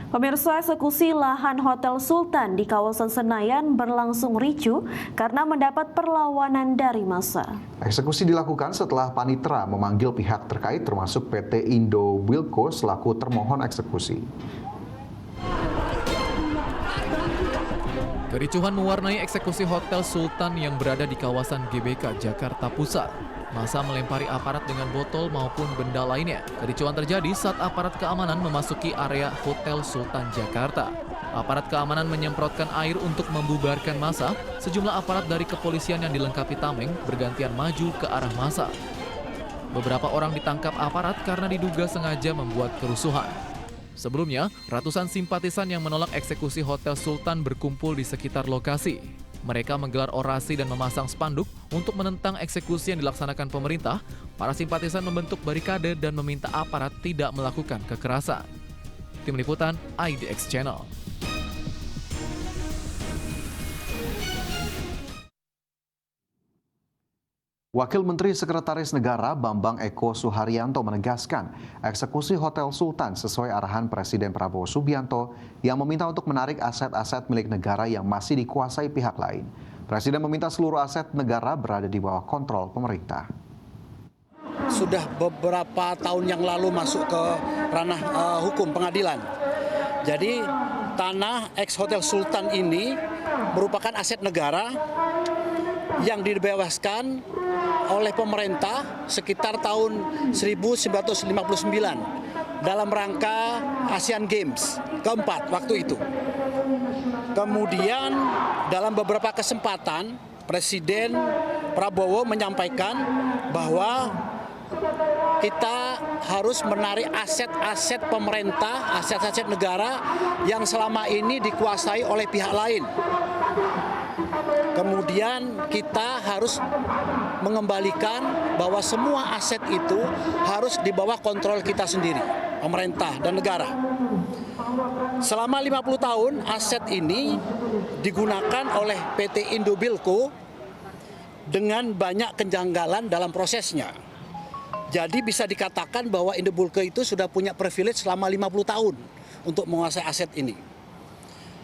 Pemirsa, eksekusi lahan Hotel Sultan di kawasan Senayan berlangsung ricuh karena mendapat perlawanan dari massa. Eksekusi dilakukan setelah Panitra memanggil pihak terkait termasuk PT Indo Bilco selaku termohon eksekusi. Kericuhan mewarnai eksekusi Hotel Sultan yang berada di kawasan GBK, Jakarta Pusat. Massa melempari aparat dengan botol maupun benda lainnya. Kericuhan terjadi saat aparat keamanan memasuki area Hotel Sultan Jakarta. Aparat keamanan menyemprotkan air untuk membubarkan massa. Sejumlah aparat dari kepolisian yang dilengkapi tameng bergantian maju ke arah massa. Beberapa orang ditangkap aparat karena diduga sengaja membuat kerusuhan. Sebelumnya, ratusan simpatisan yang menolak eksekusi Hotel Sultan berkumpul di sekitar lokasi. Mereka menggelar orasi dan memasang spanduk untuk menentang eksekusi yang dilaksanakan pemerintah. Para simpatisan membentuk barikade dan meminta aparat tidak melakukan kekerasan. Tim Liputan IDX Channel. Wakil Menteri Sekretaris Negara Bambang Eko Suharyanto menegaskan eksekusi Hotel Sultan sesuai arahan Presiden Prabowo Subianto yang meminta untuk menarik aset-aset milik negara yang masih dikuasai pihak lain. Presiden meminta seluruh aset negara berada di bawah kontrol pemerintah. Sudah beberapa tahun yang lalu masuk ke ranah hukum pengadilan. Jadi tanah ex Hotel Sultan ini merupakan aset negara yang dibebaskan oleh pemerintah sekitar tahun 1959 dalam rangka Asian Games keempat waktu itu. Kemudian dalam beberapa kesempatan Presiden Prabowo menyampaikan bahwa kita harus menarik aset-aset pemerintah, aset-aset negara yang selama ini dikuasai oleh pihak lain. Kemudian kita harus mengembalikan bahwa semua aset itu harus di bawah kontrol kita sendiri, pemerintah dan negara. Selama 50 tahun aset ini digunakan oleh PT Indo Bilco dengan banyak kejanggalan dalam prosesnya. Jadi bisa dikatakan bahwa Indo Bilco itu sudah punya privilege selama 50 tahun untuk menguasai aset ini.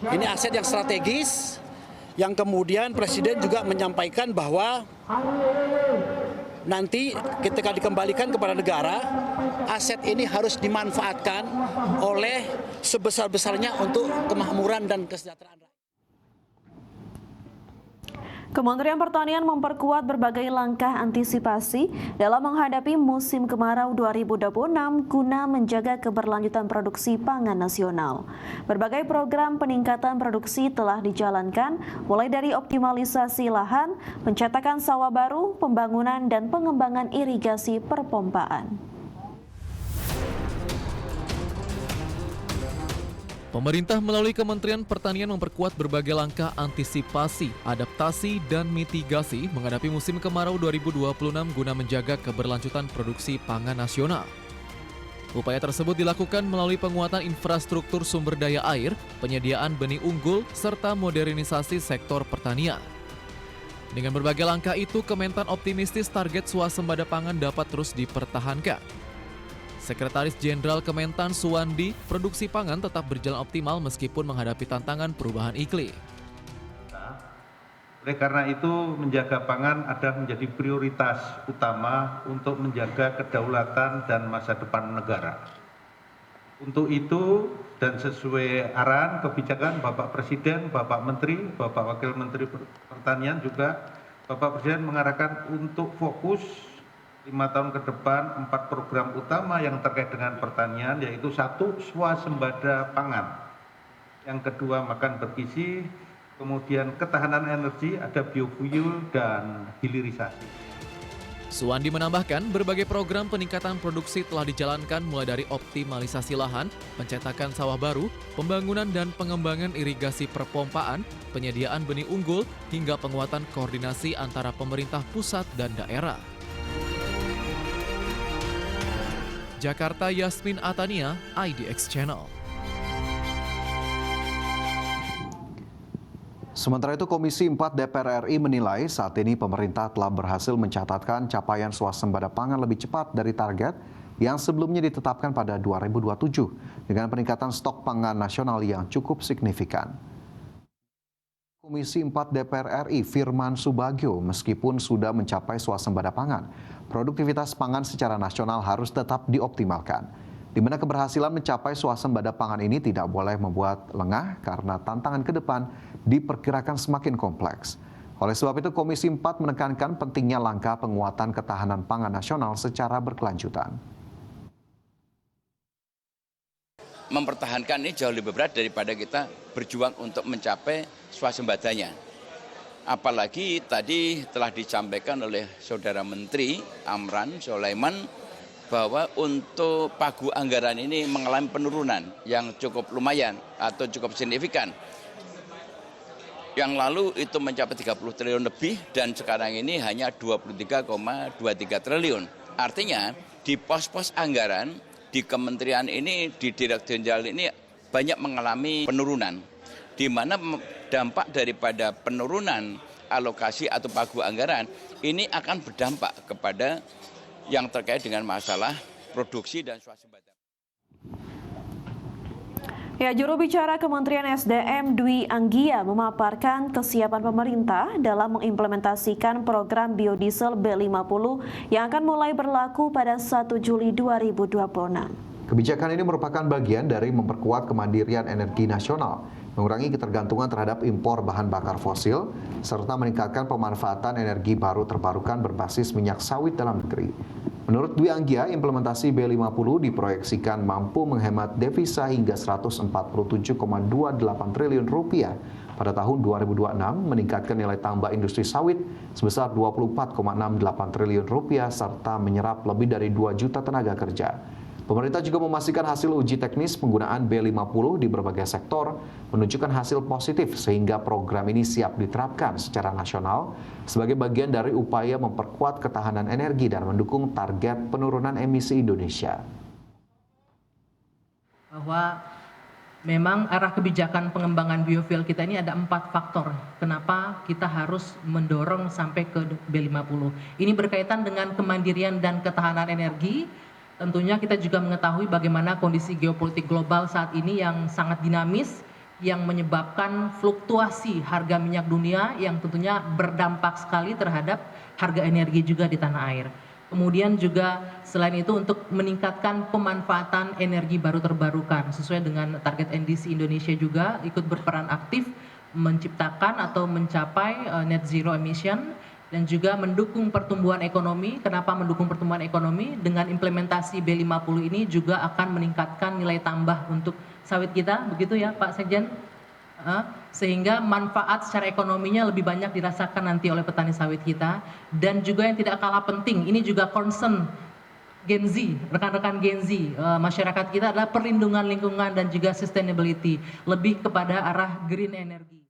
Ini aset yang strategis, yang kemudian Presiden juga menyampaikan bahwa nanti ketika dikembalikan kepada negara, aset ini harus dimanfaatkan oleh sebesar-besarnya untuk kemakmuran dan kesejahteraan rakyat. Kementerian Pertanian memperkuat berbagai langkah antisipasi dalam menghadapi musim kemarau 2026 guna menjaga keberlanjutan produksi pangan nasional. Berbagai program peningkatan produksi telah dijalankan, mulai dari optimalisasi lahan, pencetakan sawah baru, pembangunan dan pengembangan irigasi perpompaan. Pemerintah melalui Kementerian Pertanian memperkuat berbagai langkah antisipasi, adaptasi, dan mitigasi menghadapi musim kemarau 2026 guna menjaga keberlanjutan produksi pangan nasional. Upaya tersebut dilakukan melalui penguatan infrastruktur sumber daya air, penyediaan benih unggul, serta modernisasi sektor pertanian. Dengan berbagai langkah itu, Kementan optimistis target swasembada pangan dapat terus dipertahankan. Sekretaris Jenderal Kementan Suwandi, produksi pangan tetap berjalan optimal meskipun menghadapi tantangan perubahan iklim. Oleh karena itu, menjaga pangan adalah menjadi prioritas utama untuk menjaga kedaulatan dan masa depan negara. Untuk itu, dan sesuai arahan kebijakan Bapak Presiden, Bapak Menteri, Bapak Wakil Menteri Pertanian juga, Bapak Presiden mengarahkan untuk fokus 5 tahun ke depan 4 program utama yang terkait dengan pertanian, yaitu 1, swasembada pangan, yang kedua makan bergizi, kemudian ketahanan energi, ada biofuel dan hilirisasi. Suwandi menambahkan berbagai program peningkatan produksi telah dijalankan mulai dari optimalisasi lahan, pencetakan sawah baru, pembangunan dan pengembangan irigasi perpompaan, penyediaan benih unggul, hingga penguatan koordinasi antara pemerintah pusat dan daerah. Jakarta, Yasmin Atania, IDX Channel. Sementara itu, Komisi 4 DPR RI menilai saat ini pemerintah telah berhasil mencatatkan capaian swasembada pangan lebih cepat dari target yang sebelumnya ditetapkan pada 2027 dengan peningkatan stok pangan nasional yang cukup signifikan. Komisi 4 DPR RI Firman Subagio meskipun sudah mencapai swasembada pangan, produktivitas pangan secara nasional harus tetap dioptimalkan. Di mana keberhasilan mencapai swasembada pangan ini tidak boleh membuat lengah karena tantangan ke depan diperkirakan semakin kompleks. Oleh sebab itu Komisi 4 menekankan pentingnya langkah penguatan ketahanan pangan nasional secara berkelanjutan. Mempertahankan ini jauh lebih berat daripada kita berjuang untuk mencapai swasembadanya. Apalagi tadi telah disampaikan oleh Saudara Menteri Amran Sulaiman bahwa untuk pagu anggaran ini mengalami penurunan yang cukup lumayan atau cukup signifikan. Yang lalu itu mencapai 30 triliun lebih dan sekarang ini hanya 23,23 triliun. Artinya di pos-pos anggaran di kementerian ini, di Direktur Jenderal ini banyak mengalami penurunan. Di mana dampak daripada penurunan alokasi atau pagu anggaran ini akan berdampak kepada yang terkait dengan masalah produksi dan swasembada. Ya, juru bicara Kementerian SDM Dwi Anggia memaparkan kesiapan pemerintah dalam mengimplementasikan program biodiesel B50 yang akan mulai berlaku pada 1 Juli 2026. Kebijakan ini merupakan bagian dari memperkuat kemandirian energi nasional, mengurangi ketergantungan terhadap impor bahan bakar fosil, serta meningkatkan pemanfaatan energi baru terbarukan berbasis minyak sawit dalam negeri. Menurut Dwi Anggia, implementasi B50 diproyeksikan mampu menghemat devisa hingga 147,28 triliun rupiah pada tahun 2026, meningkatkan nilai tambah industri sawit sebesar 24,68 triliun rupiah serta menyerap lebih dari 2 juta tenaga kerja. Pemerintah juga memastikan hasil uji teknis penggunaan B50 di berbagai sektor menunjukkan hasil positif sehingga program ini siap diterapkan secara nasional sebagai bagian dari upaya memperkuat ketahanan energi dan mendukung target penurunan emisi Indonesia. Bahwa memang arah kebijakan pengembangan biofuel kita ini ada 4 faktor. Kenapa kita harus mendorong sampai ke B50. Ini berkaitan dengan kemandirian dan ketahanan energi. Tentunya kita juga mengetahui bagaimana kondisi geopolitik global saat ini yang sangat dinamis, yang menyebabkan fluktuasi harga minyak dunia yang tentunya berdampak sekali terhadap harga energi juga di tanah air. Kemudian juga selain itu untuk meningkatkan pemanfaatan energi baru terbarukan sesuai dengan target NDC Indonesia juga ikut berperan aktif menciptakan atau mencapai net zero emission dan juga mendukung pertumbuhan ekonomi. Kenapa mendukung pertumbuhan ekonomi? Dengan implementasi B50 ini juga akan meningkatkan nilai tambah untuk sawit kita, begitu ya Pak Sekjen? Sehingga manfaat secara ekonominya lebih banyak dirasakan nanti oleh petani sawit kita. Dan juga yang tidak kalah penting, ini juga concern Gen Z, rekan-rekan Gen Z, masyarakat kita adalah perlindungan lingkungan dan juga sustainability, lebih kepada arah green energy.